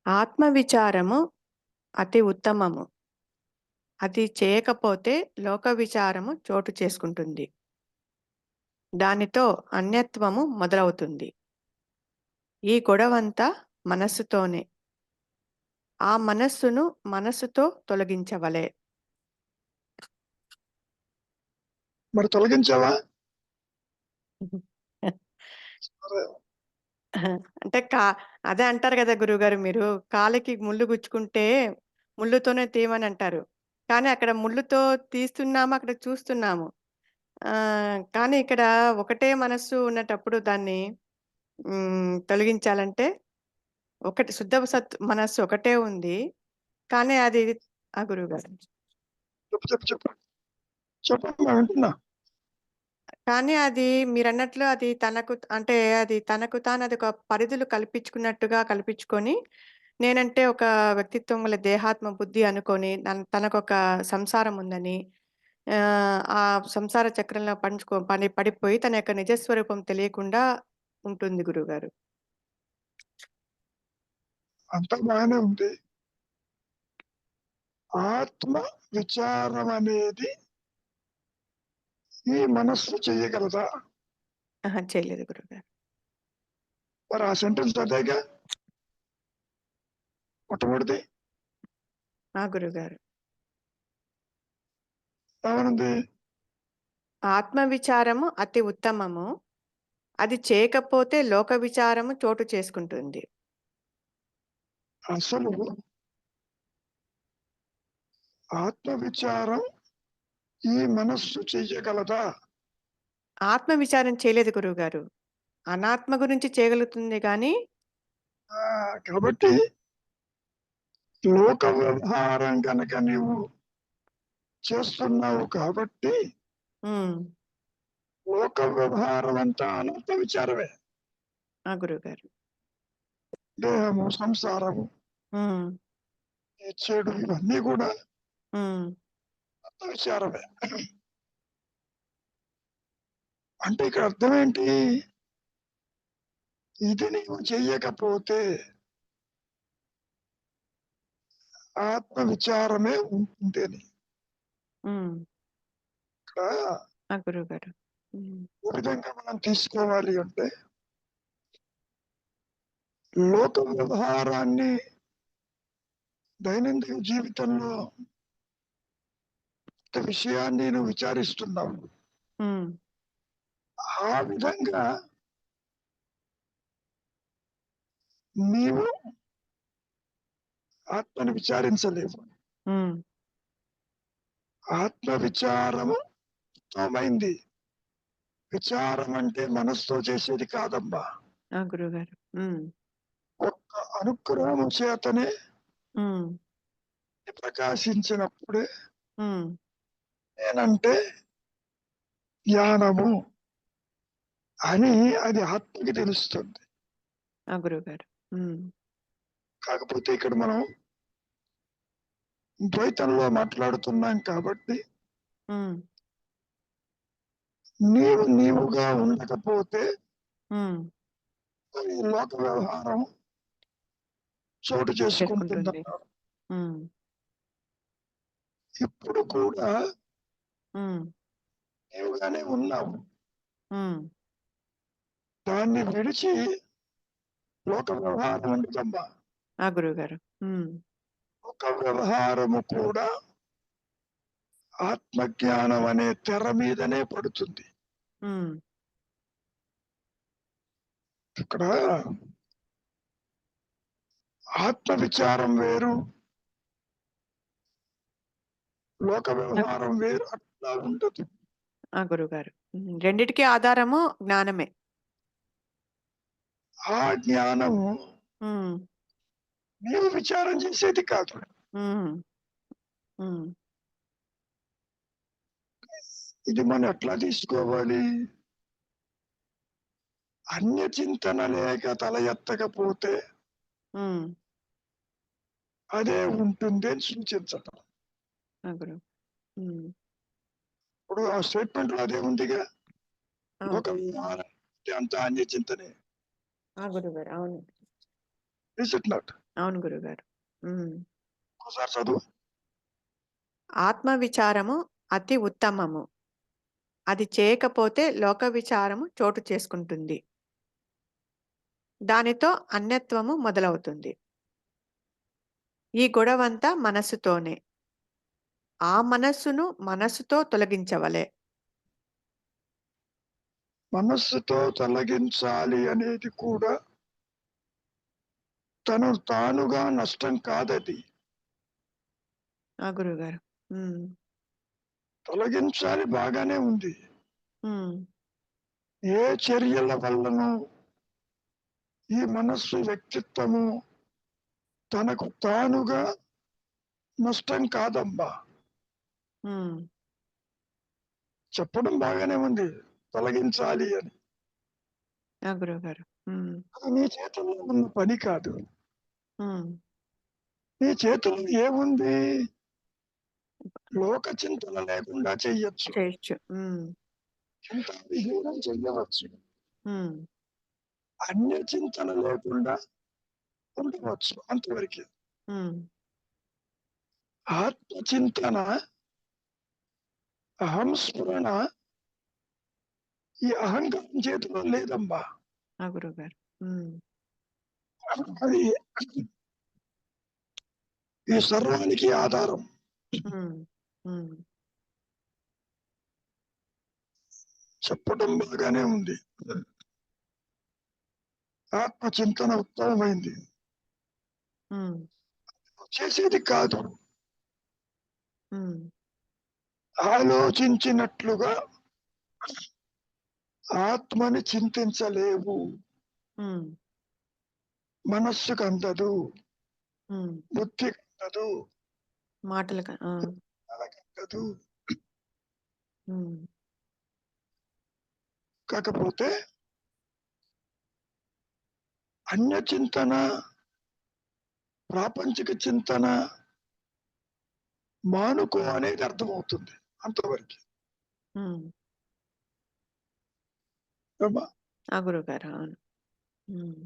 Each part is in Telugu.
ఆత్మ విచారము అతి ఉత్తమము. అది చేయకపోతే లోక విచారము చోటు చేసుకుంటుంది. దానితో అన్యత్వము మొదలవుతుంది. ఈ గొడవంతా మనస్సుతోనే. ఆ మనస్సును మనస్సుతో తొలగించవలే. మరి తొలగించావా? సరే. అంటే అదే అంటారు కదా గురువుగారు, మీరు కాలికి ముళ్ళు గుచ్చుకుంటే ముళ్ళుతోనే తీయమని అంటారు. కానీ అక్కడ ముళ్ళుతో తీస్తున్నాము, అక్కడ చూస్తున్నాము. కానీ ఇక్కడ ఒకటే మనస్సు ఉన్నటప్పుడు దాన్ని తొలగించాలంటే ఒకటి శుద్ధ సత్ మనస్సు ఒకటే ఉంది. కానీ అది గురువుగారు. చెప్పు చెప్పు చెప్పు చెప్పమ్మా, వింటున్నా. కానీ అది మీరన్నట్లు అది తనకు అంటే అది తనకు తాను అది ఒక పరిధులు కల్పించుకున్నట్టుగా కల్పించుకొని, నేనంటే ఒక వ్యక్తిత్వం గల దేహాత్మ బుద్ధి అనుకోని తనకొక సంసారం ఉందని, ఆ సంసార చక్రంలో పడిపోయి తన యొక్క నిజస్వరూపం తెలియకుండా ఉంటుంది గురువుగారు. అంతా బాగానే ఉంది. ఆత్మ విచారం అనేది ఈ మనస్సు చెయ్యగలదా? చేయలేదు గురువుగారు. మరి ఆ సెంటెన్స్ అదేగా మొట్టమొదటిది. గురువుగారు. ఏమనుంది? ఆత్మ విచారము అతి ఉత్తమము. అది చేయకపోతే లోక విచారము చోటు చేసుకుంటుంది. అసలు ఆత్మ విచారం ఈ మనస్సు చెయ్యగలదా? ఆత్మ విచారం చేయలేదు గురువుగారు. అనాత్మ గురించి చేయగలుగుతుంది గాని కాబట్టి లోక వ్యవహారం కనుక నీవు చేస్తున్నావు కాబట్టి లోక వ్యవహారం అంతా అనాత్మ విచారమే. గురువుగారు. దేహము, సంసారము, ఈ చెడు, ఇవన్నీ కూడా ఆత్మ విచారమే. అంటే ఇక్కడ అర్థం ఏంటి? ఇది నీవు చెయ్యకపోతే ఆత్మ విచారమే ఉంటుంది అని. ఇక్కడ గురువుగారు. ఏ విధంగా మనం తీసుకోవాలి అంటే, లోక వ్యవహారాన్ని దైనందిన జీవితంలో విషయాన్ని నువ్వు విచారిస్తున్నావు. ఆ విధంగా నీవు ఆత్మని విచారించలేవు. ఆత్మ విచారము ఉత్తమమైంది. విచారం అంటే మనస్సుతో చేసేది కాదమ్మా. గురువుగారు. ఒక్క అనుగ్రహము చేతనే ప్రకాశించినప్పుడే నేనంటే జ్ఞానము అని అది ఆత్మకి తెలుస్తుంది. గురువుగారు. కాకపోతే ఇక్కడ మనం ద్వైతంలో మాట్లాడుతున్నాం కాబట్టి నీవు నీవుగా ఉండకపోతే లోక వ్యవహారం చోటు చేసుకుంటుందన్నారు. ఇప్పుడు కూడా నీవుగానే ఉన్నావు. దాన్ని విడిచి లోక వ్యవహారం ఉండదమ్మా. గురువుగారు. లోక వ్యవహారము కూడా ఆత్మజ్ఞానం అనే తెర మీదనే పడుతుంది. ఇక్కడ ఆత్మ విచారం వేరు, లోక వ్యవహారం వేరు, అట్లా ఉండదు. గురువుగారు. రెండిటికి ఆధారము జ్ఞానమే. ఆ జ్ఞానము నీవు విచారం చేసేది కాదు. ఇది మనం ఎట్లా తీసుకోవాలి? అన్య చింతన లేక తల ఎత్తకపోతే అదే ఉంటుంది అని సూచించటం. ఇప్పుడు ఆ స్టేట్మెంట్ లో అదే ఉందిగా, లోక వ్యవహారం అంతా అన్య చింతనే. గురువుగారు. అవును. Is it not? అవును గురుగారు. హ్మ్. ఒకసారి చదువు. ఆత్మ విచారము అతి ఉత్తమము. అది చేయకపోతే లోక విచారము చోటు చేసుకుంటుంది. దానితో అన్యత్వము మొదలవుతుంది. ఈ గొడవంతా మనస్సుతోనే. ఆ మనస్సును మనస్సుతో తొలగించవలె. మనస్సుతో తొలగించాలి అనేది కూడా తను తానుగా నష్టం కాదది. ఆ! గురువుగారు. హ్మ్. తొలగించాలి బాగానే ఉంది. హ్మ్. ఏ చర్యల వల్లనో ఈ మనస్సు వ్యక్తిత్వము తనకు తానుగా నష్టం కాదమ్మా. హ్మ్. చెప్పడం బాగానే ఉంది. తొలగించాలి అని. ఆ! గురువుగారు. హ్మ్. అది నీ చేతుల్లో ఉన్న పని కాదు. హ్మ్. నీ చేతుల్లో ఏముంది? లోక చింతన లేకుండా చెయ్యొచ్చు. చేయొచ్చు. హ్మ్. చింతావిహీనం చెయ్యవచ్చు. హ్మ్. అన్య చింతన లేకుండా ఉండవచ్చు. అంతవరకే. హ్మ్. ఆత్మచింతన, అహం స్ఫురణ ఈ అహంకారం చేతిలో లేదమ్మా. ఆ! గురువుగారు. హ్మ్. అది ఈ సర్వానికి ఆధారం. హ్మ్. హ్మ్. చెప్పడం బాగానే ఉంది. ఆత్మచింతన ఉత్తమమైంది. హ్మ్. చేసేది కాదు. హ్మ్. ఆలోచించినట్లుగా ఆత్మని చింతించలేవు. హ్మ్. మనస్సుకు అందదు. హ్మ్. బుద్ధికి అందదు. మాటలుగా ఆ! తనకందదు. హ్మ్. కాకపోతే అన్య చింతన, ప్రాపంచిక చింతన మానుకో అనేది అర్థమవుతుంది. అంతవరకే. హ్మ్. అమ్మా. ఆ! గురువుగారు. అవును. హ్మ్.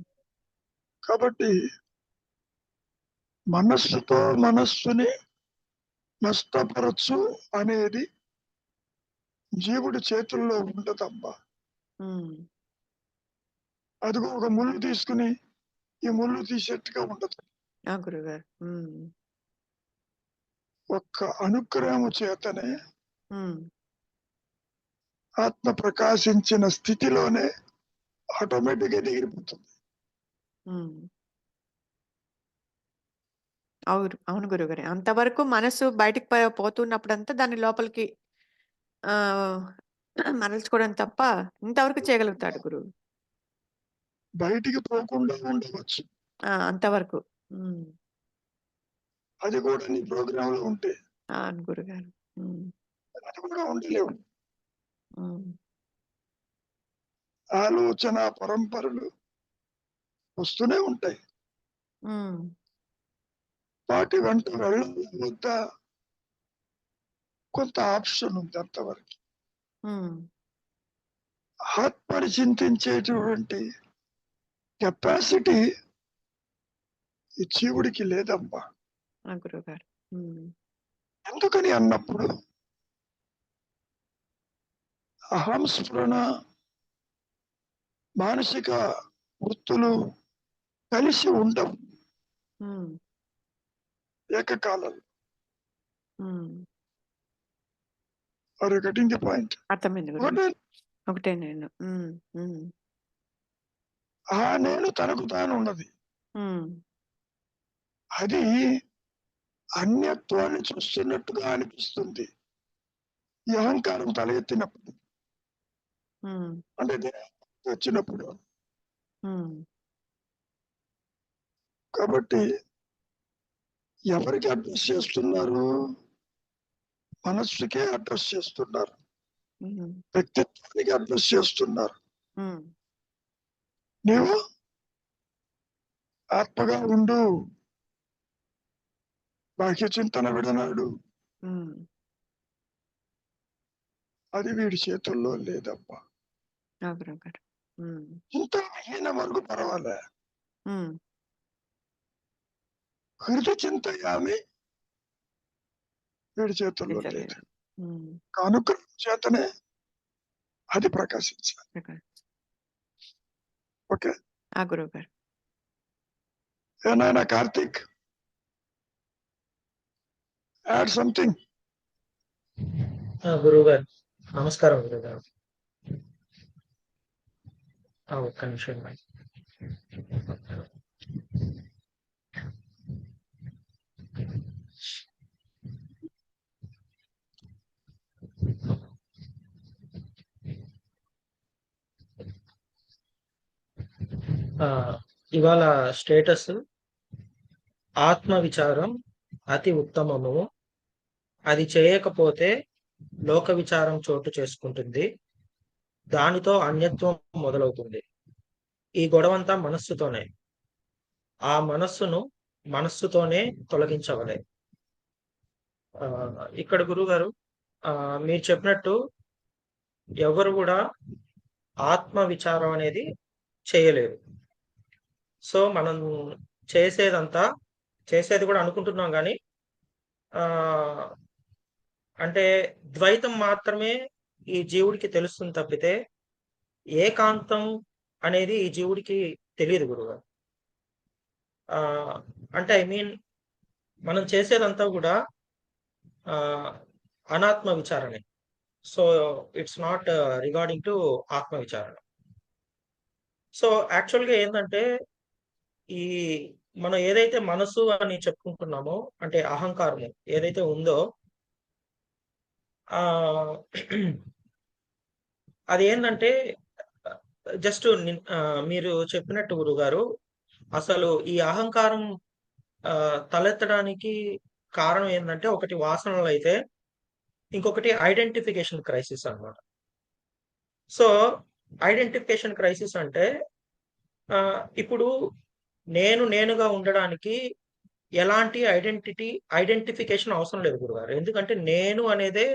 కాబట్టి మనస్సుతో మనస్సుని నష్టపరచు అనేది జీవుడి చేతుల్లో ఉండదమ్మా. హ్మ్. అదిగో ఒక ముళ్ళు తీసుకుని ఈ ముళ్ళు తీసేట్టుగా ఉండదు. ఆ! గురువుగారు. హ్మ్. ఒక్క అనుగ్రహము చేతనే హ్మ్. ఆత్మ ప్రకాశించిన స్థితిలోనే ఆటోమేటిక్‌గా ఎగిరిపోతుంది. హ్మ్. అవును గురువుగారు. అంతవరకు మనసు బయటికి పోతున్నప్పుడంతా దాన్ని లోపలికి ఆహ్, మరల్చుకోవడం తప్ప ఇంతవరకు చేయగలుగుతాడు గురువు. బయటికి పోకుండా ఉండవచ్చు. ఆ! అంతవరకు. హ్మ్. అది కూడా నీ ప్రోగ్రామ్‌లో ఉంటే. అవును గురుగారు. హ్మ్. అది కూడా ఉండలేవు. హ్మ్. ఆలోచన పరంపరలు వస్తూనే ఉంటాయి. హ్మ్. వాటి వెంట వెళ్ళాలా వద్దా కొంత ఆప్షన్ ఉంది అంతవరకు. హ్మ్. ఆత్మని చింతించేటువంటి కెపాసిటీ ఈ జీవుడికి లేదమ్మా. ఆ! గురువుగారు. హ్మ్. ఎందుకని అన్నప్పుడు అహం స్ఫురణ, మానసిక వృత్తులు కలిసి ఉండవు హ్మ్. ఏకకాలంలో. హ్మ్. Are you getting the point? అర్థమైంది గురువు. ఒకటే ఒకటే నేను. హ్మ్. హ్మ్. ఆ నేను తనకు తాను ఉన్నది. హ్మ్. అది అన్యత్వాన్ని చూస్తున్నట్టుగా అనిపిస్తుంది. ఈ అహంకారం తల ఎత్తినప్పుడు. హ్మ్. అంటే దేహం వచ్చినప్పుడు. హ్మ్. కాబట్టి ఎవరికి అడ్రెస్ చేస్తున్నారు? మనస్సుకే అడ్రెస్ చేస్తున్నారు. హ్మ్. వ్యక్తిత్వానికి అడ్రెస్ చేస్తున్నారు. హ్మ్. నీవు ఆత్మగా ఉండు. బాహ్య చింతన విడనాడు. హ్మ్. అది వీడి చేతుల్లో లేదమ్మా. ఆ! గురువుగారు. హ్మ్. ఇంత హీన వరకు పర్వాలే. హ్మ్. హృది చింతయామి వీడి చేతుల్లో లేదు. లేదు. హ్మ్. అనుగ్రహం చేతనే అది ప్రకాశించాలి. ప్రకాష్. ఓకే. ఆ! గురువుగారు. ఏనాయనా కార్తీక్ యాడ్ సంథింగ్. గురువు గారు నమస్కారం గురువు గారు. ఒక్క నిమిషం మరి. ఇవాళ స్టేటస్ ఆత్మ విచారం అతి ఉత్తమము, అది చేయకపోతే లోక విచారం చోటు చేసుకుంటుంది, దానితో అన్యత్వం మొదలవుతుంది. ఈ గొడవంతా మనస్సుతోనే, ఆ మనస్సుతోనే తొలగించవలే. ఇక్కడ గురుగారు మీరు చెప్పినట్టు ఎవరు కూడా ఆత్మ విచారం అనేది చేయలేరు. సో మనం చేసేది కూడా అనుకుంటున్నాం కానీ అంటే ద్వైతం మాత్రమే ఈ జీవుడికి తెలుస్తుంది తప్పితే ఏకాంతం అనేది ఈ జీవుడికి తెలియదు గురుగారు. అంటే ఐ మీన్ మనం చేసేదంతా కూడా అనాత్మ విచారణే. So it's not regarding to ఆత్మ విచారణ. సో యాక్చువల్గా ఏంటంటే ఈ మనం ఏదైతే మనసు అని చెప్పుకుంటున్నామో, అంటే అహంకారము ఏదైతే ఉందో అది ఏంటంటే జస్ట్ మీరు చెప్పినట్టు గురుగారు, అసలు ఈ అహంకారం తలెత్తడానికి కారణం ఏంటంటే ఒకటి వాసనలు అయితే ఇంకొకటి ఐడెంటిఫికేషన్ క్రైసిస్ అన్నమాట. సో ఐడెంటిఫికేషన్ క్రైసిస్ అంటే ఇప్పుడు నేనుగా ఉండడానికి ఎలాంటి ఐడెంటిఫికేషన్ అవసరం లేదు గురుగారు. ఎందుకంటే నేను అనేదే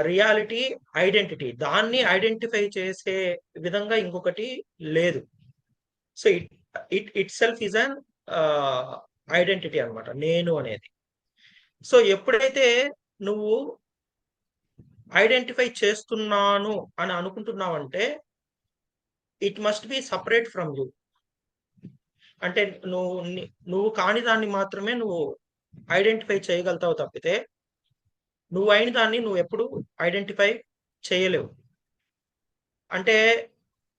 రియాలిటీ, ఐడెంటిటీ. దాన్ని ఐడెంటిఫై చేసే విధంగా ఇంకొకటి లేదు. So it self is an identity అన్నమాట నేను అనేది. సో ఎప్పుడైతే నువ్వు ఐడెంటిఫై చేస్తున్నాను అని అనుకుంటున్నావంటే it must be separate from you. అంటే నువ్వు కాని దాన్ని మాత్రమే నువ్వు ఐడెంటిఫై చేయగలుగుతావు తప్పితే నువ్వు అయిన దాన్ని నువ్వు ఎప్పుడు ఐడెంటిఫై చేయలేవు. అంటే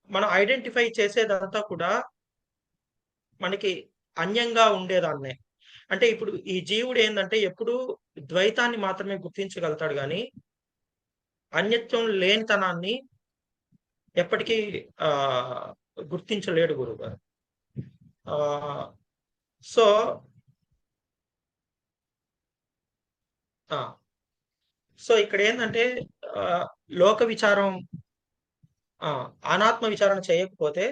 మనం ఐడెంటిఫై చేసేదంతా కూడా మనకి అన్యంగా ఉండేదాన్నే. అంటే ఇప్పుడు ఈ జీవుడు ఏంటంటే ఎప్పుడు ద్వైతాన్ని మాత్రమే గుర్తించగలుగుతాడు కానీ అన్యత్వం లేనితనాన్ని ఎప్పటికీ గుర్తించలేడు గురువుగారు. సో సో ఇక్కడ ఏంటంటే లోక విచారం అనాత్మ విచారణ చేయకపోతే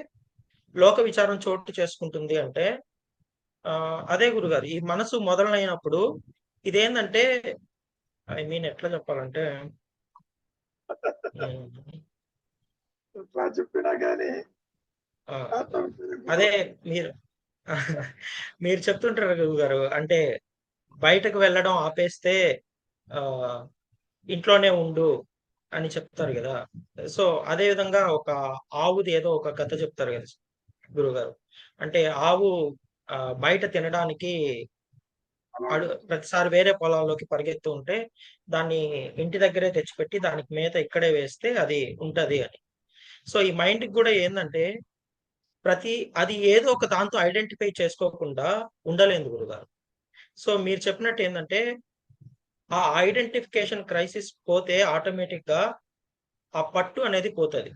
లోక విచారం చోటు చేసుకుంటుంది అంటే అదే గురుగారు ఈ మనసు మొదలైనప్పుడు ఇదేంటంటే ఐ మీన్ ఎట్లా చెప్పాలంటే చెప్పినా కానీ అదే మీరు చెప్తుంటారు గురుగారు, అంటే బయటకు వెళ్ళడం ఆపేస్తే ఇంట్లోనే ఉండు అని చెప్తారు కదా. సో అదే విధంగా ఒక ఆవుది ఏదో ఒక కథ చెప్తారు కదా గురుగారు. అంటే ఆవు బయట తినడానికి ప్రతిసారి వేరే పొలాల్లోకి పరిగెత్తు ఉంటే దాన్ని ఇంటి దగ్గరే తెచ్చిపెట్టి దానికి మేత ఇక్కడే వేస్తే అది ఉంటది అని. సో ఈ మైండ్కి కూడా ఏంటంటే అది ఏదో ఒక దాంతో ఐడెంటిఫై చేసుకోకుండా ఉండలేదు గురుగారు. సో మీరు చెప్పినట్టు ఏంటంటే ఆ ఐడెంటిఫికేషన్ క్రైసిస్ పోతే ఆటోమేటిక్ గా ఆ పట్టు అనేది పోతుంది,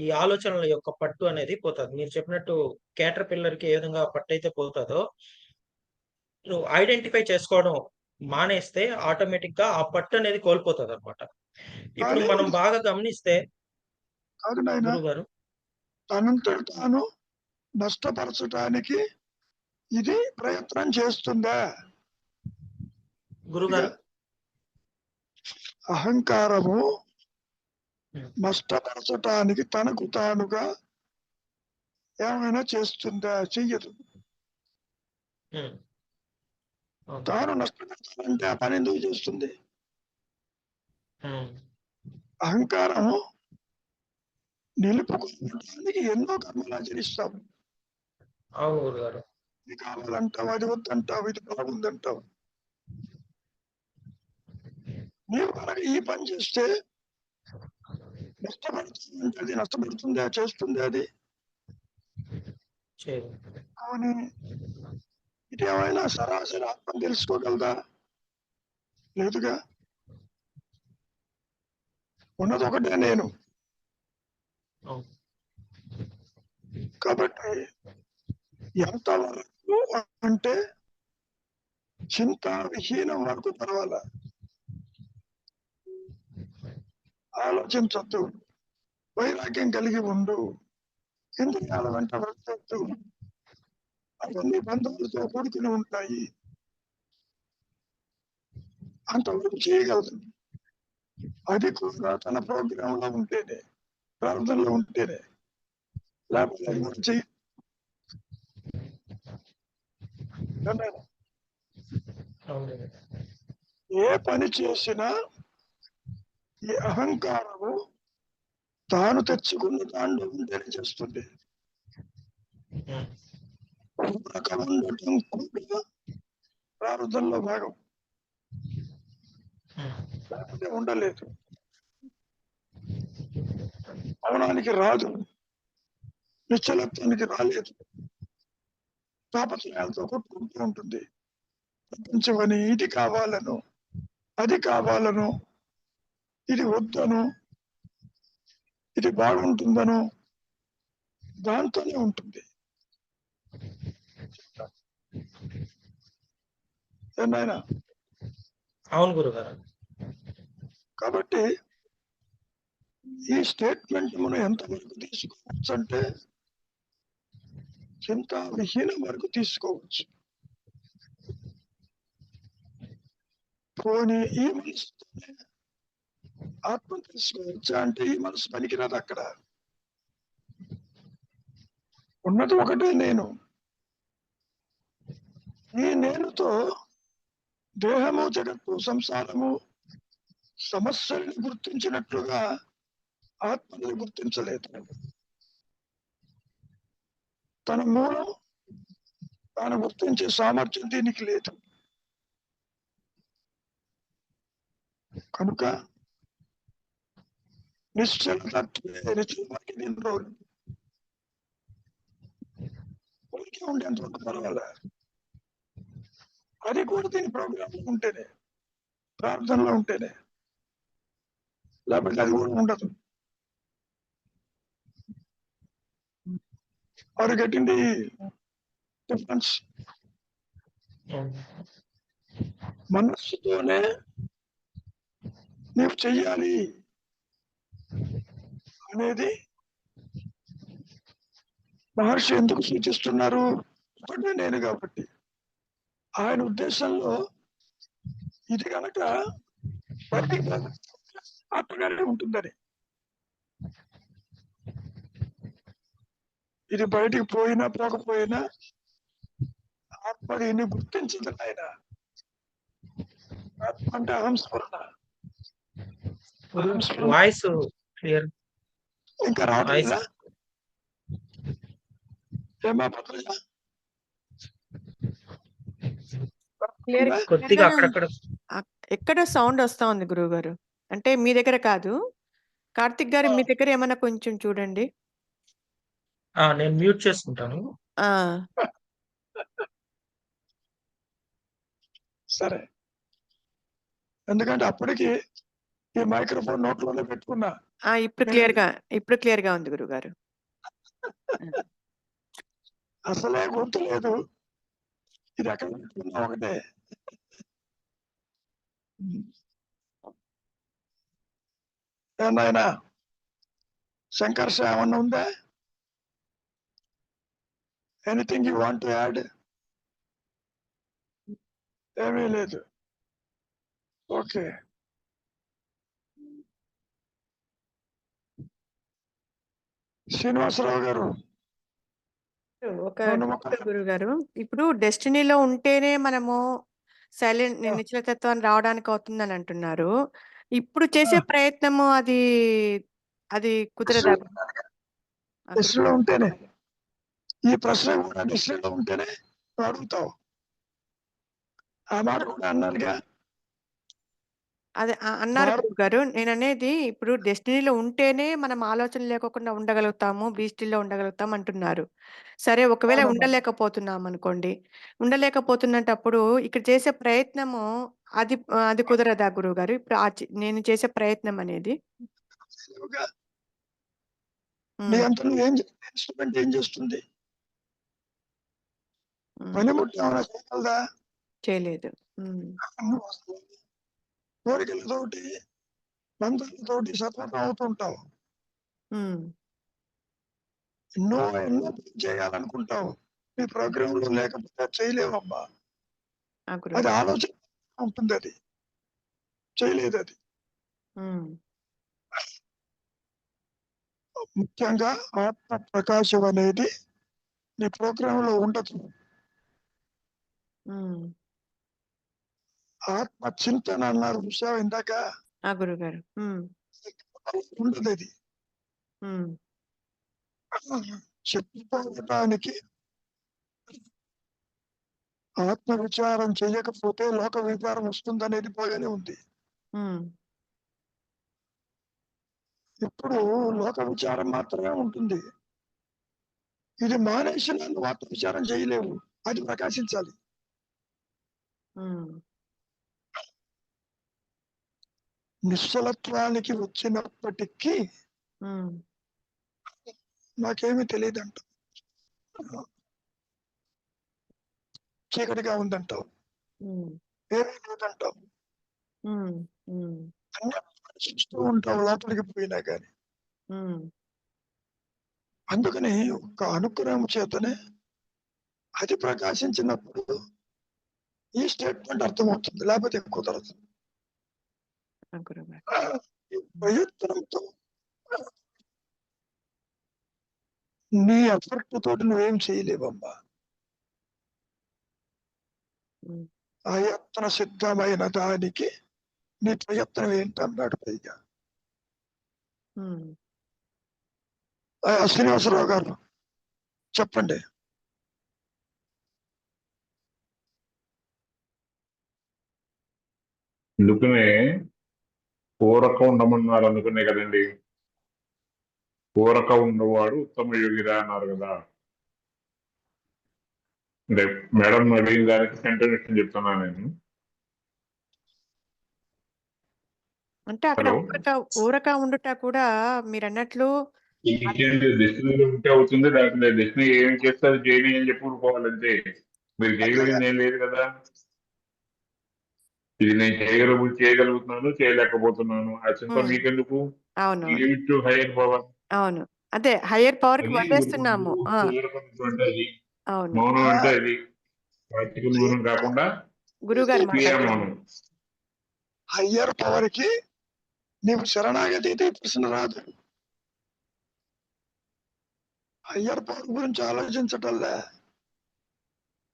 ఈ ఆలోచనల యొక్క పట్టు అనేది పోతుంది. మీరు చెప్పినట్టు కేటర్ పిల్లర్కి ఏ విధంగా పట్టు అయితే పోతుందో నువ్వు ఐడెంటిఫై చేసుకోవడం మానేస్తే ఆటోమేటిక్ గా ఆ పట్టు అనేది కోల్పోతుంది అనమాట. ఇప్పుడు మనం బాగా గమనిస్తే గురుగారు తనంతో తాను నష్టపరచడానికి ఇది ప్రయత్నం చేస్తుందా గురుగారు? అహంకారము నష్టపరచటానికి తనకు తానుగా ఏమైనా చేస్తుందా? చెయ్యదు. హ్మ్. అవును. తాను నష్టపెడతానంటే ఆ పని ఎందుకు చేస్తుంది? హ్మ్. అహంకారము నిలుపుకోవడానికి ఎన్నో కర్మలు ఆచరిస్తాము. అవును గురుగారు. ఇది కావాలంటావు, అది వద్దంటావు, ఇది బాగుందంటావు. నీవు కనుక ఈ పని చేస్తే నష్టపడుతుంది, అది నష్టపడుతుందా, చేస్తుంది అది చేయదు. అని ఇది ఏమైనా సరాసరి ఆత్మ తెలుసుకోగలదా? లేదుగా. ఉన్నది ఒకటే నేను. అవును. కాబట్టి ఎంతవరకు అంటే చింత విహీనం వరకు పర్వాలా, ఆలోచించొద్దు, వైరాగ్యం కలిగి ఉండు, ఇంద్రియాల వెంట వెళ్ళొద్దు, అవన్నీ బంధువులతో కూడుకుని ఉంటాయి. అంతవరకు చేయగలదు. అది కూడా తన ప్రోగ్రామ్ లో ఉంటేనే, ప్రార్థనలో ఉంటేనే, లేకపోతే అది కూడా చెయ్యి. అవును. ఏ పని చేసినా ఈ అహంకారము తాను తెచ్చుకున్న దాంట్లో ఉంటేనే చేస్తుంది. హ్మ్. ఊరక ఉండటం కూడా ప్రార్థనలో భాగం, హ్మ్. లేకపోతే ఉండలేదు. మౌనానికి రాదు, నిశ్చలత్వానికి రాలేదు, తాపత్రయాలతో కొట్టుకుంటూ ఉంటుంది. ప్రపంచమని ఇది కావాలను, అది కావాలను, ఇది వద్దను, ఇది బాగుంటుందను, దాంతోనే ఉంటుంది. ఏనాయనా? అవును గురుగారు. కాబట్టి ఈ స్టేట్మెంట్ మనం ఎంతవరకు తీసుకోవచ్చు అంటే చింత విహీనం వరకు తీసుకోవచ్చు. పోనీ ఈ మనసుతోనే ఆత్మ తెలుసుకోవచ్చా అంటే ఈ మనసు పనికిరాదు. అక్కడ ఉన్నది ఒకటే నేను. ఈ నేనుతో దేహము, జగత్తు, సంసారము, సమస్యల్ని గుర్తించినట్లుగా ఆత్మని గుర్తించలేదు. తన మూలం తాను గుర్తించే సామర్థ్యం దీనికి లేదు. కనుక నిశ్చల తత్వే నిశ్చలకి నేను రోజు ఊరికే ఉండేంతవరకు పర్వాలే. అది కూడా దీని ప్రోగ్రామ్ ఉంటేనే, ప్రార్థనలో ఉంటేనే, లేకపోతే అది కూడా ఉండదు. Are getting the difference? అవును. మనస్సుతోనే నీవు చెయ్యాలి అనేది మహర్షి ఎందుకు సూచిస్తున్నారు? ఒకటే నేను కాబట్టి. ఆయన ఉద్దేశంలో ఇది కనుక బయటికి ఆత్మగానే ఉంటుందని. ఇది బయటికి పోయినా పోకపోయినా ఆత్మ దీన్ని గుర్తించింది. ఆయన ఆత్మ అంటే అహంస్ఫురణ. అహంస్ఫురణ వాయిస్ క్లియర్. ఇంకా వాయిస్ రావట్లేదా? ఏమా పత్రిక క్లియర్ కొద్దిగా అక్కడక్కడ ఎక్కడో సౌండ్ వస్తా ఉంది గురువు గారు. అంటే మీ దగ్గర కాదు. కార్తిక్ గారు మీ దగ్గర ఏమన్నా కొంచెం చూడండి. నేను మ్యూట్ చేసుకుంటాను. ఆ సరే. ఎందుకంటే అప్పటికి ఈ మైక్రోఫోన్ నోట్లోనే పెట్టుకున్నా. ఇప్పుడు క్లియర్ గా ఉంది గురువు గారు. అసలే గుర్తు లేదు. ఇది ఎక్కడ పెట్టుకున్నా ఒకటే. ఏనాయనా సంకర్ష ఏమన్నా ఉందా? Anything you want to add? ఏమీ లేదు. ఓకే. శ్రీనివాసరావు గారు ఒక రెండు డౌట్ ముక్కలు గురుగారు. ఇప్పుడు డెస్టినీలో ఉంటేనే మనము ఆ, నిశ్చలతత్వాన్ని రావడానికి అవుతుందని అంటున్నారు. ఇప్పుడు ఆ, చేసే ప్రయత్నము అది అది కుదరదా? డిస్ట్రిక్ట్లో ఉంటేనే ఈ ప్రశ్న కూడా డిస్ట్రిక్ట్లో ఉంటేనే నువ్వు అడుగుతావు. ఆ మాట కూడా అన్నానుగా. అదే అన్నారు వారు గురువుగారు. నేననేది ఇప్పుడు డెస్టినీలో ఉంటేనే మనం ఆలోచన లేకోకుండా ఉండగలుగుతాము. బీస్టిలో ఉండగలుగుతాం అంటున్నారు. సరే ఒకవేళ అవునమ్మా. ఉండలేకపోతున్నామనుకోండి. ఉండలేకపోతున్నటప్పుడు ఇక్కడ చేసే ప్రయత్నము అది కుదరదా గురువుగారు? ఇప్పుడు నేను చేసే ప్రయత్నం అనేది? తెలివిగా నీ హ్మ్. అంత నువ్వేం ఇన్స్ట్రుమెంట్ ఏం చేస్తుంది? హ్మ్. పనిముట్లు ఏమైనా చేయగలదా? చేయలేదు. హ్మ్. నువ్వు అసలు కోరికలతోటి బంధాలతోటి సతమతం అవుతుంటావు. హ్మ్. ఎన్నో ఎన్నో చేయాలనుకుంటావు. నీ ప్రోగ్రాంలో లేకపోతే చేయలేవమ్మా. ఆ! అది గురువుగారు. ఆలోచన ఉంటుంది. అది చేయలేదు. అది హ్మ్. ముఖ్యంగా ఆత్మ ప్రకాశం అనేది నీ ప్రోగ్రాంలో ఉండదు. హ్మ్. ఆత్మ చింతన అన్నారు చూసావా ఇందాక, ఆ! గురువుగారు. హ్మ్. ఉండదు. అది హ్మ్. చెప్పుకోవడానికి ఆత్మ విచారం చేయకపోతే లోక విచారం వస్తుందనేది బాగానే ఉంది. హ్మ్. ఇప్పుడు లోక విచారం మాత్రమే ఉంటుంది. ఇది మానేసిన నువ్వు ఆత్మ విచారం చేయలేవు. అది ప్రకాశించాలి. హ్మ్. నిశ్చలత్వానికి వచ్చినప్పటికీ హ్మ్. నాకేమీ తెలియదంట. చీకటిగా ఉందంటావు. హ్మ్. ఏమీ లేదంటావు. హ్మ్. హ్మ్. అన్నీ చూస్తూ ఉంటావు లోపలికి పోయినా కానీ. హ్మ్. అందుకని ఒక అనుగ్రహం చేతనే అది ప్రకాశించినప్పుడు ఈ స్టేట్మెంట్ అర్థమవుతుంది. లేకపోతే కుదరదు. ఆ! గురువుగారు. ఈ ప్రయత్నంతో నీ ఎఫర్ట్ తోటి నువ్వేం చేయలేవమ్మా. హ్మ్. ప్రయత్న సిద్ధమైన దానికి నీ ప్రయత్నం ఏంటన్నాడు పైగా. హ్మ్. శ్రీనివాసరావు గారు చెప్పండి. అందుకనే పూరక ఉండమన్నారు. అందుకనే కదండి పూరక ఉన్నవాడు ఉత్తమ యోగిరా అన్నారు కదా. అంటే మేడం అడిగిన దానికి కంటిన్యూషన్ చెప్తున్నాను నేను. అంటే అక్కడ హలో, ఊరక ఉండుట కూడా మీరన్నట్లు అది డెస్టినీలో ఉంటే అవుతుంది. దాంట్లో డెస్టినీ ఏం చేస్తే అది చేయని అని చెప్పుకోవాలంటే మీరు చేయగలిగింది ఏం లేదు కదా. ఇది నేను చేయగలుగుతున్నాను, చేయలేకపోతున్నాను. ఆ చింత హ్మ్. మీకెందుకు? అవునవును. Leave to hire power. అవును. అదే హయ్యర్ పవర్‌కి అది వదిలేస్తున్నాము. ఆ! అంటే అది అవును. మౌనం అంటే అది వాటికి మౌనం కాకుండా గురువుగారు క్రియా మాట్లాడుతున్నారు. మౌనం. హయ్యర్ పవర్ కి నీవు శరణాగతి అయితే ప్రశ్న రాదు. హయ్యర్ పవర్ గురించి ఆలోచించటంలే.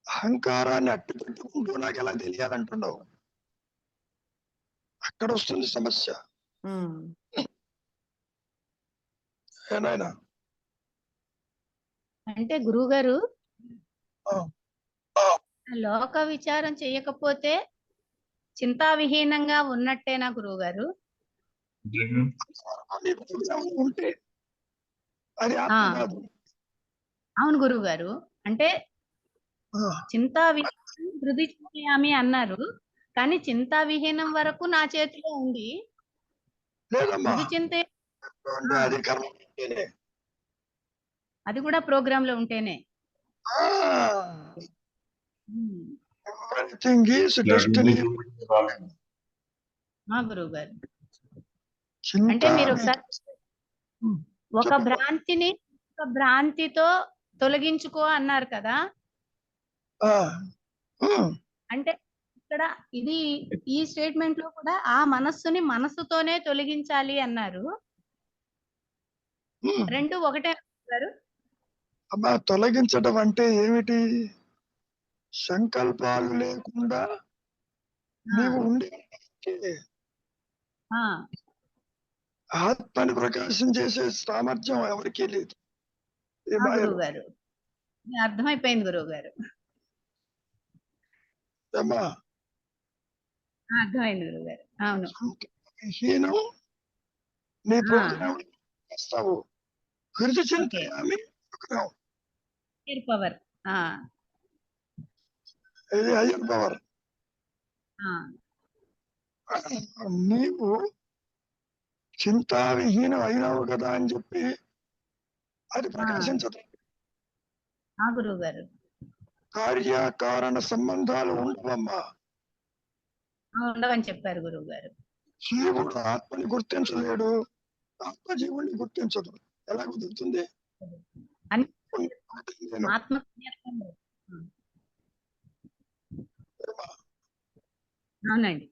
అహంకారాన్ని అట్టి పెట్టుకుంటూ నాకు ఎలా తెలియాలంటున్నావు. అక్కడ వస్తుంది సమస్య. హ్మ్. ఏనాయనా అంటే గురువుగారు ఆ, ఆ, లోక విచారం చేయకపోతే చింతావిహీనంగా ఉన్నట్టేనా గురువుగారు? నీ ప్రోగ్రాం ఉంటే అది ఆ ఆత్మ కాదు. అవును గురువుగారు. అంటే ఆ, చింతావిహీనం హృది చింతయామి అన్నారు. కానీ చింతావిహీనం వరకు నా చేతిలో ఉంది. లేదమ్మా. హృది చింత అంటే అది కర్మ ఉంటేనే. అది కూడా ప్రోగ్రామ్ లో ఉంటేనే. ఉమ్. Everything is destiny. గురువుగారు చింత అంటే మీరు ఒకసారి ఒక చెప్పు. భ్రాంతిని ఒక భ్రాంతితో తొలగించుకో అన్నారు కదా. ఆ, ఉమ్, అంటే ఇక్కడ ఇది ఈ స్టేట్మెంట్ లో కూడా ఆ మనస్సుని మనస్సుతోనే తొలగించాలి అన్నారు. ఉమ్. రెండు ఒకటే గారు. అమ్మా తొలగించడం అంటే ఏమిటి? సంకల్పాలు లేకుండా నీవు ఉండే ఆ, ఆత్మని ప్రకాశం చేసే సామర్థ్యం ఎవరికీ లేదు. ఈ ఆ మాయలో గురువు గారు అర్థమైపోయింది గురువు గారు. అమ్మా అర్థమైంది గురువు గారు. అవును. హీనం నీ ఆ. ప్రోగ్రాం చేస్తావు. హృదయ ఓకే. చింతయామి ప్రోగ్రాం. పవర్. ఇది హయ్యర్ పవర్. నీవు చింతావిహీనం అయినావు కదా అని చెప్పి అది ప్రకాశించదు. ఆ గురువు గారు. కార్యకారణ సంబంధాలు ఉండవమ్మా. ఉండవని చెప్పారు గురువు గారు. జీవుడు ఆత్మని గుర్తించలేడు, ఆత్మ జీవుడిని గుర్తించదు. ఎలా కుదురుతుంది? అని నేను ఆత్మ అవునండి.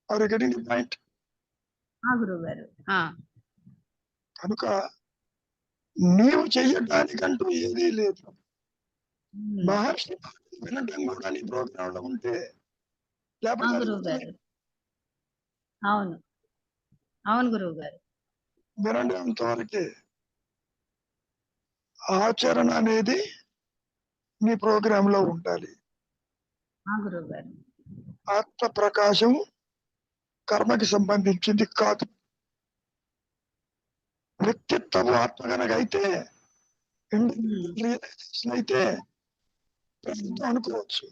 Are getting the point? ఆ గురువు గారు. కనుక నీవు చెయ్యడానికంటూ ఏదీ లేదు. మహర్షి వినడం కూడా నీ ప్రోగ్రాంలో ఉంటే లేకపోతే గురువు గారు. అవును, అవును గురువు గారు. వినడంత వరకే. ఆచరణ అనేది నీ ప్రోగ్రాంలో ఉండాలి. గురువు గారు. ఆత్మ ప్రకాశం కర్మకి సంబంధించింది కాదు. వ్యక్తిత్వం ఆత్మ కనుక అయితే రియలైజేషన్ అయితే ప్రారంభం అనుకోవచ్చు.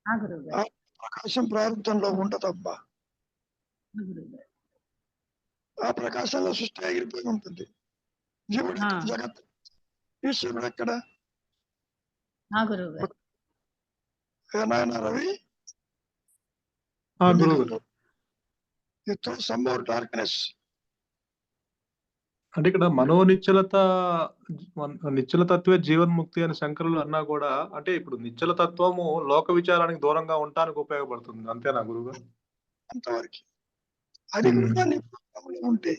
గురువు గారు. ప్రకాశం ప్రారంభంలో ఉండదబ్బా. గురువు గారు. ఆ ప్రకాశంలో సృష్టి ఎగిరిపోయి ఉంటుంది. జీవుడు ఎక్కడ? జగత్. ఈశ్వరుడు ఎక్కడ? గురువు గారు. ఏనాయన రవి, సమ్ మోర్ డార్క్నెస్. అంటే ఇక్కడ నిశ్చల తత్వే జీవన్ముక్తి అని శంకరులు అన్నా కూడా, అంటే ఇప్పుడు నిశ్చల తత్వము లోక విచారానికి దూరంగా ఉండటానికి ఉపయోగపడుతుంది, అంతేనా గురువుగారు? అంతవరకు అది కూడా నీ ప్రోగ్రాంలో ఉంటే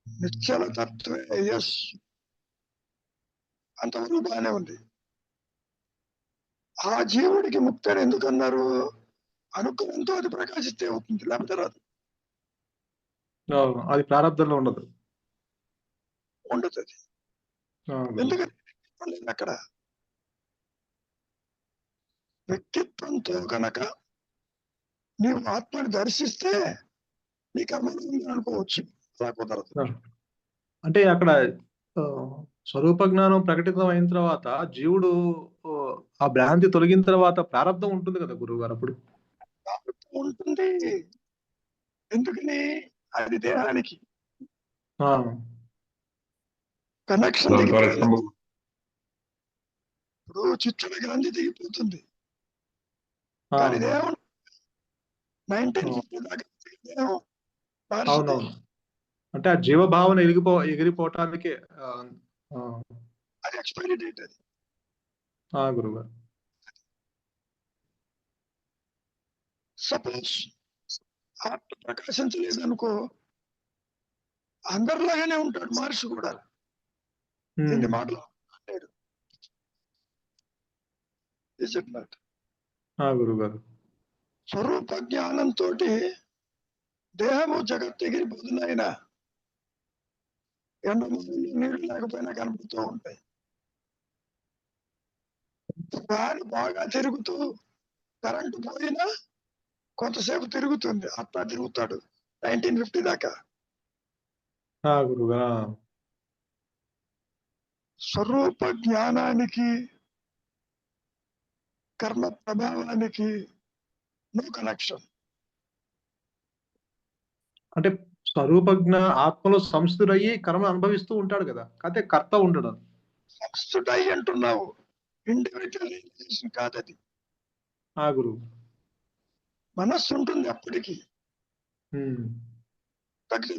నిశ్చల తత్వే. ఎస్, అంతవరకు బాగానే ఉంది. ఆ జీవుడికి ముక్తి అని ఎందుకన్నారు? అనుగ్రహంతో అది ప్రకాశిస్తే అవుతుంది, లేకపోతే రాదు. అది ప్రారంభంలో ఉండదు. ఉండదు అది. ఎందుకంటే అక్కడ వ్యక్తిత్వంతో కనుక నీవు ఆత్మని దర్శిస్తే నీ కర్మ అనుకోవచ్చు. అలా కుదరదు. అంటే అక్కడ స్వరూప జ్ఞానం ప్రకటితం అయిన తర్వాత జీవుడు ఆ భ్రాంతి తొలగిన తర్వాత ప్రారంభం ఉంటుంది కదా గురువు గారు? అప్పుడు ఉంటుంది. ఎందుకని? అది దేహానికి కనెక్షన్. ఇప్పుడు చిచ్చుల గ్రంథి దిగిపోతుంది, కానీ దేహం 1950 దాకా దేహం అవునవును. అంటే ఆ జీవభావన ఎగిరిపోవటానికి అది ఎక్స్పైరీ డేట్. అది గురువు గారు. సపోజ్ ఆత్మ ప్రకాశించలేదు అనుకో, అందరిలాగానే ఉంటాడు మహర్షి కూడా. ఎన్ని మాటలు అంటాడు. గురువు గారు. స్వరూప జ్ఞానంతో దేహము జగత్ ఎగిరిపోతుంది. ఆయన నీళ్లు లేకపోయినా కనపడుతూ ఉంటాయి. ఫ్యాన్ బాగా తిరుగుతూ కరెంటు పోయినా కొంతసేపు తిరుగుతుంది, అట్లా తిరుగుతాడు 1950 దాకా. గురువుగా స్వరూప జ్ఞానానికి కర్మ ప్రభావానికి నో కనెక్షన్. అంటే స్వరూపజ్ఞ ఆత్మలో సంస్థుడయ్యి కర్మ అనుభవిస్తూ ఉంటాడు కదా, అయితే కర్త ఉండడు. సంస్థుడై అంటున్నావు, ఇండివిజువలైజేషన్ కాదది. గురువు. మనస్సు ఉంటుంది అప్పటికి.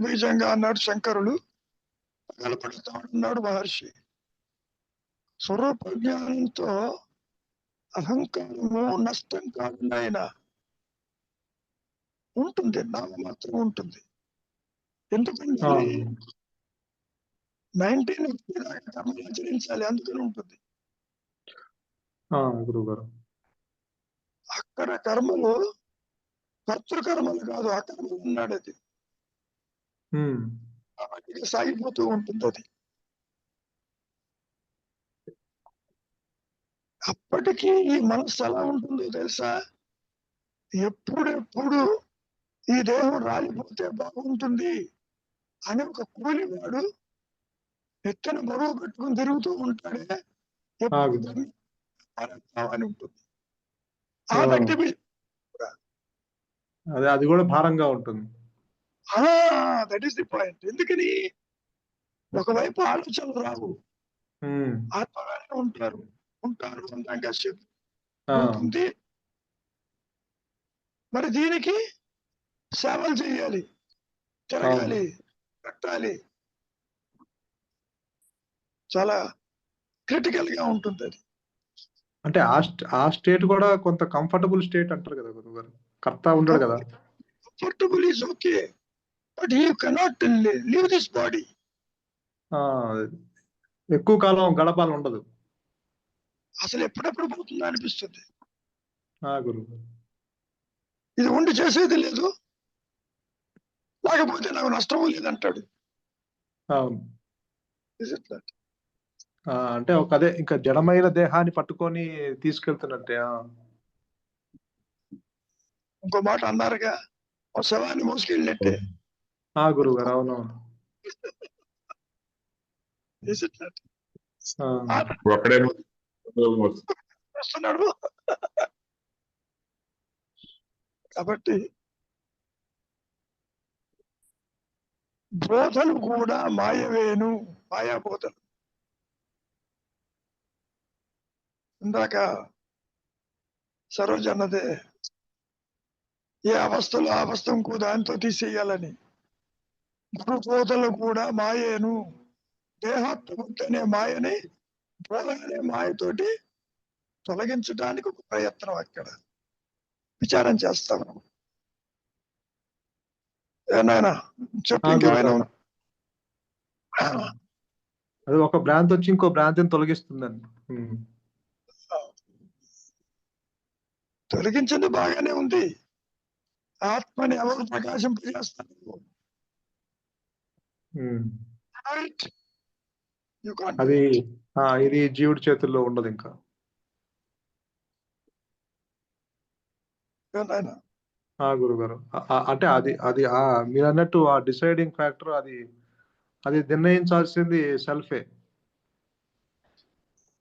బీజంగా అన్నాడు శంకరులు, కలపడుతూ ఉన్నాడు మహర్షి. స్వరూప జ్ఞానంతో అహంకారము నష్టం కాదు నాయన. ఉంటుంది, నామ మాత్రం ఉంటుంది. ఎందుకంటే ఆ, 19 దాకా కర్మలు ఆచరించాలి, అందుకని ఉంటుంది. గురువు గారు. అక్కడ కర్మలు కర్తృకర్మలు కాదు, అకర్మలు అన్నాడు అది. ఉమ్, కాబట్టి ఇక సాగిపోతూ ఉంటుంది అది. అప్పటికి ఈ మనస్సు ఎలా ఉంటుందో తెలుసా? ఎప్పుడెప్పుడు ఈ దేహం రాలిపోతే బాగుంటుంది అని ఒక కూలివాడు ఎత్తున బరువు పెట్టుకుని తిరుగుతూ ఉంటాడే, ఎప్పుడు గురువు. దాన్ని అని ఉంటుంది. ఆ దగ్గర అదే, అది కూడా భారంగా ఉంటుంది. That is the point. ఎందుకని ఒకవైపు ఆలోచనలు రావు, ఉమ్, ఆత్మగానే ఉంటారు అందంగా చెప్పు ఆ, ఉంటుంది. మరి దీనికి సేవలు చేయాలి, తిరగాలి, కట్టాలి. చాలా క్రిటికల్ గా ఉంటుంది అది. అంటే ఆ స్టేట్ కూడా కొంత కంఫర్టబుల్ స్టేట్ అంటారు కదా గురువు గారు. కర్త ఉండడు కదా. Comfortable is okay, but you cannot leave this body. ఆ, ఎక్కువ కాలం గడపాలని ఉండదు. అసలు ఎప్పుడెప్పుడు పోతుందో అనిపిస్తుంది. గురువు గారు. ఇది ఉండి చేసేది లేదు, లేకపోతే నాకు నష్టము లేదంటాడు. అవును. Is it that? అంటే అదే ఇంకా జడమైన దేహాన్ని పట్టుకొని తీసుకెళ్తున్నట్టే. ఇంకో మాట అన్నారుగా, ఒక శవాన్ని మోసుకెళ్ళినట్టే. గురువు గారు. అవునవును. Is it that? అక్కడే వస్తున్నాడు. కాబట్టి బోధలు కూడా మాయవేను, మాయా బోధలు. ఇందాక సరోజ అన్నదే, ఏ అవస్థలు ఆ అవస్థ ఇంకో దాంతో తీసేయాలని. గురు బోధలు కూడా మాయేను, దేహాత్మబుద్ధి అనే మాయని బోధ అనే మాయతోటి తొలగించడానికి ఒక ప్రయత్నం అక్కడ విచారం చేస్తాం. ఏనాయనా చెప్పి ఇంకేమైనా ఉందా? అది ఒక భ్రాంతి వచ్చి ఇంకో భ్రాంతిని తొలగిస్తుందండి. తొలగించింది బాగానే ఉంది. ఆత్మని ఎవరు ప్రకాశింపజేస్తారు? అది ఇది జీవుడి చేతుల్లో ఉండదు ఇంకా. గురుగారు, అంటే అది మీరు అన్నట్టు ఆ డిసైడింగ్ ఫ్యాక్టర్ అది నిర్ణయించాల్సింది సెల్ఫే.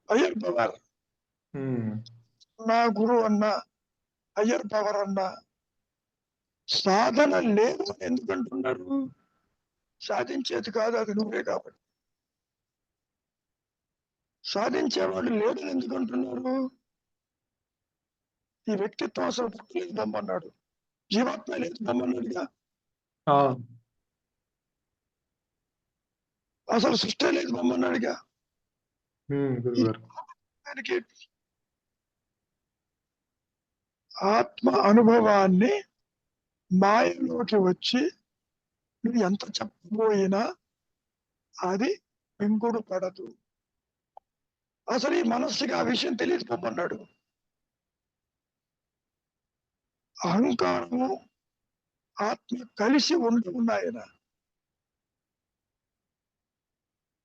హయ్యర్ పవర్, నా గురువు అన్నా, హయ్యర్ పవర్ అన్నా సాధన లేదు అని ఎందుకంటున్నారు? సాధించేది కాదు, అది నువ్వే కాబట్టి. సాధించేవాడు లేదని ఎందుకంటున్నారు? ఈ వ్యక్తిత్వం అసలు పుట్టలేదు బొమ్మన్నాడు, జీవాత్మ లేదు బొమ్మన్నాడుగా. అసలు సృష్టి లేదు బొమ్మన్నాడుగా. దానికి ఆత్మ అనుభవాన్ని మాయలోకి వచ్చి నువ్వు ఎంత చెప్పబోయినా అది పెంకుడు పడదు. అసలు ఈ మనస్సుకి ఆ విషయం తెలియదు బొమ్మన్నాడు. అహంకారము ఆత్మ కలిసి ఉన్నాయన.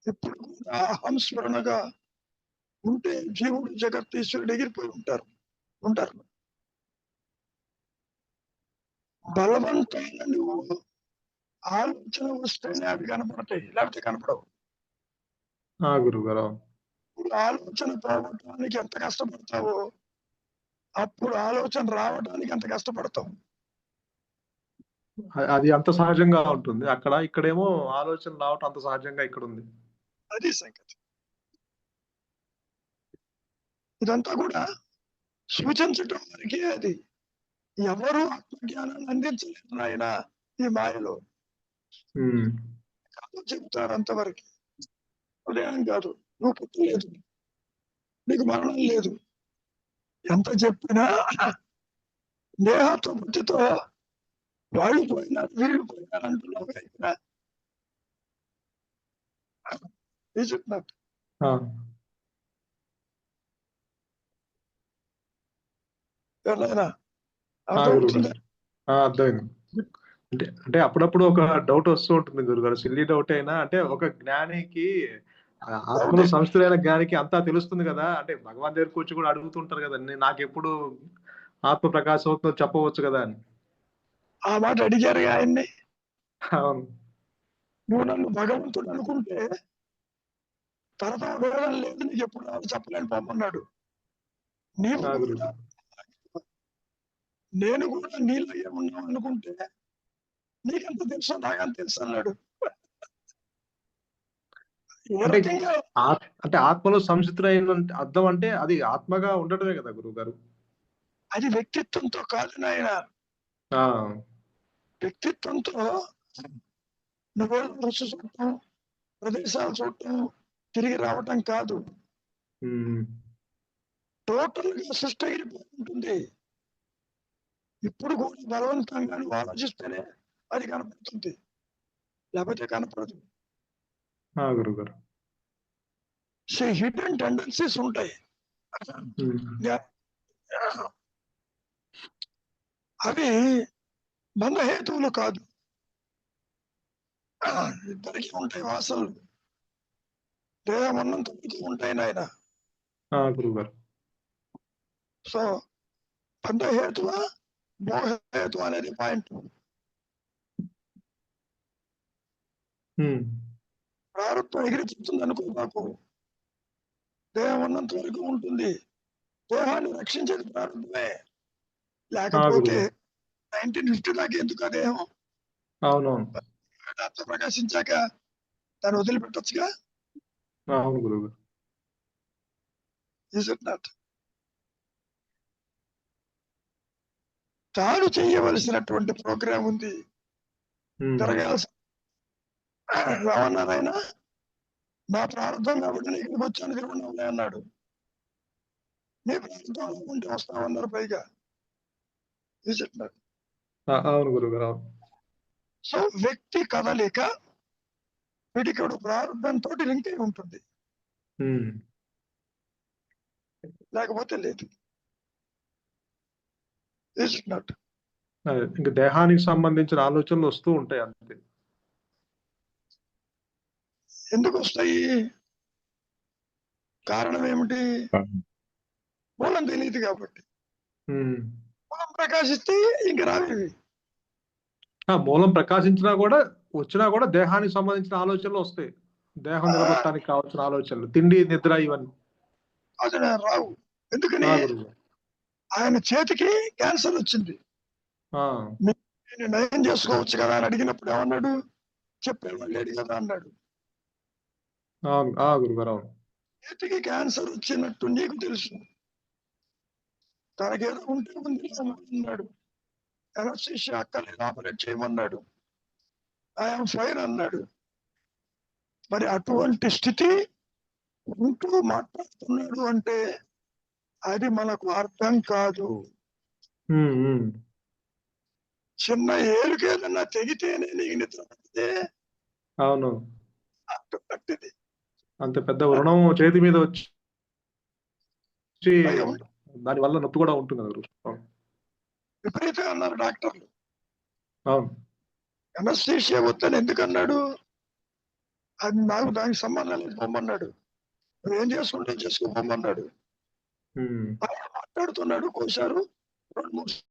ఇప్పుడు కూడా అహంస్మరణగా ఉంటే జీవుడు జగత్ ఈశ్వరుడు ఎగిరిపోయి ఉంటారు. బలవంతంగా నువ్వు ఆలోచన వస్తేనే అవి కనపడతాయి, లేకపోతే కనపడవు. గురుగారు, ఇప్పుడు ఆలోచన పోవటానికి ఎంత కష్టపడతావో అప్పుడు ఆలోచన రావడానికి ఎంత కష్టపడతావు. అది అంత సహజంగా ఉంటుంది అక్కడ, ఇక్కడేమో ఆలోచన రావటం అంత సహజంగా ఇక్కడ ఉంది. అది సంగతి. ఇదంతా కూడా సూచించటం వరకే. అది ఎవరు ఆత్మజ్ఞానాన్ని అందించలేదు ఆయన ఈ మాయలో. చెబుతారు అంతవరకు. ఉదయం కాదు, నువ్వు పుట్టలేదు, నీకు మరణం లేదు. ఎంత చెప్పినా దేహత్వ బుద్ధితో వాళ్ళు పోయినారు వీళ్ళు పోయినారు అంటున్నావు. Is it not? ఆ, ఎవరైనా ఆ, గురువు అర్థమవుతుందా? గారు. అర్థమైంది. అంటే అంటే అప్పుడప్పుడు ఒక డౌట్ వస్తూ ఉంటుంది గురుగారు, సిల్లీ డౌట్ అయినా. అంటే ఒక జ్ఞానికి ఆత్మలో సంస్థులైన జ్ఞానికి అంతా తెలుస్తుంది కదా, అంటే భగవాన్ దగ్గరికి వచ్చి కూడా అడుగుతుంటారు కదా, నాకు ఎప్పుడు ఆత్మ ప్రకాశం అవుతుందో చెప్పవచ్చు కదా అని. ఆ మాట అడిగారు ఆయన్ని. అవును. నువ్వు నన్ను భగవంతుడు అనుకుంటే తర్వాత వేదం లేదు, నీకు ఎప్పుడు రాదు చెప్పలేని పొమ్మన్నాడు. నీవు ఆ, గురువు కూడా గారు. నేను కూడా నీలో ఏమున్నావు అనుకుంటే నీకెంత తెలుసు నాకంత తెలుసు అన్నాడు. ఏ అంటే రకంగా అంటే ఆత్మలో సంసిద్ధులైన అర్థం అంటే అది ఆత్మగా ఉండటమే కదా గురువు గారు. అది వ్యక్తిత్వంతో కాదు నాయన. ఆ, వ్యక్తిత్వంతో నువ్వు రుచి చూడటం, ప్రదేశాలు చూడటం, తిరిగి రావటం కాదు. ఉమ్, టోటల్ గా సృష్టి అయిపోతుంది. ఇప్పుడు కూడా బలవంతంగా నువ్వు ఆలోచిస్తేనే అది కనపడుతుంది, లేకపోతే కనపడదు. ఆ, గురువు గారు. హిడెన్ టెండెన్సీస్ ఉంటాయి. అవి బంధహేతువులు కాదు. ఇద్దరికి ఉంటాయి వాసనలు. దేహం ఉన్నంత వరకు ఉంటాయి నాయన. గురువు గారు. సో బంధహేతువ మోహేతు అనేది పాయింట్. ప్రారంభం ఎగిరిపోతుంది అనుకో నాకు. దేహం ఉన్నంత వరకు ఉంటుంది. దేహాన్ని రక్షించేది ప్రారంభమే. లేకపోతే 1950 దాకా ఎందుకు ఆ దేహం? అవునవును. దాంతో ప్రకాశించాక దాన్ని వదిలిపెట్టచ్చుగా. అవును గురువు గారు. Is it not? తాను చేయవలసినటువంటి ప్రోగ్రామ్ ఉంది, జరగాల్సి. రావన్నారాయన నా ప్రార్థన కాబట్టి నేను ఇక్కడికి వచ్చాను, తిరుగుండాలి అన్నాడు. నీ ప్రార్థన ఉంటే వస్తామన్నారు పైగా. Is it not? అవును గురువు గారు. అవును. సో వ్యక్తి కదలిక పిడికడు ప్రారంభంతో లింక్ అయి ఉంటుంది, లేకపోతే లేదు. Is it not? ఇంకా దేహానికి సంబంధించిన ఆలోచనలు వస్తూ ఉంటాయి అంతే. ఎందుకు వస్తాయి? కారణం ఏమిటి? మూలం తెలియదు కాబట్టి. మూలం ప్రకాశిస్తే ఇంక రావేవి. మూలం ప్రకాశించినా కూడా వచ్చినా కూడా దేహానికి సంబంధించిన ఆలోచనలు వస్తాయి. దేహం నిలబడటానికి కావాల్సిన ఆలోచనలు, తిండి, నిద్ర, ఇవన్నీ అది రావు. ఎందుకని? ఆయన చేతికి క్యాన్సర్ వచ్చింది. నేను నయం చేసుకోవచ్చు కదా అని అడిగినప్పుడు ఏమన్నాడు? చెప్పేవాళ్ళు లేడు కదా అన్నాడు. గురుగారు. చేతికి క్యాన్సర్ వచ్చినట్టు నీకు తెలుసు, తనకేదో ఉంటే ఉంది అన్నాడు. ఎనర్సీషియా అక్కర్లేదు, ఆపరేట్ చేయమన్నాడు. ఐఎమ్ ఫైన్ అన్నాడు. మరి అటువంటి స్థితి ఉంటూ మాట్లాడుతున్నాడు అంటే అది మనకు అర్థం కాదు. చిన్న ఏలుకి ఏదన్నా తెగితేనే నీకు నిద్ర పడితే అవును, పట్టింది. అంత పెద్ద రుణం చేతి మీద వచ్చి దాని వల్ల నొప్పి కూడా ఉంటుంది కదా. విపరీతంగా అన్నారు డాక్టర్లు. అవును. ఎనర్సీషియా వద్దని ఎందుకన్నాడు? అది నాకు దానికి సంబంధం లేదు, పొమ్మన్నాడు. నువ్వేం చేసుకుంటే చేసుకోమన్నాడు. మాట్లాడుతున్నాడు, కోసారు 2-3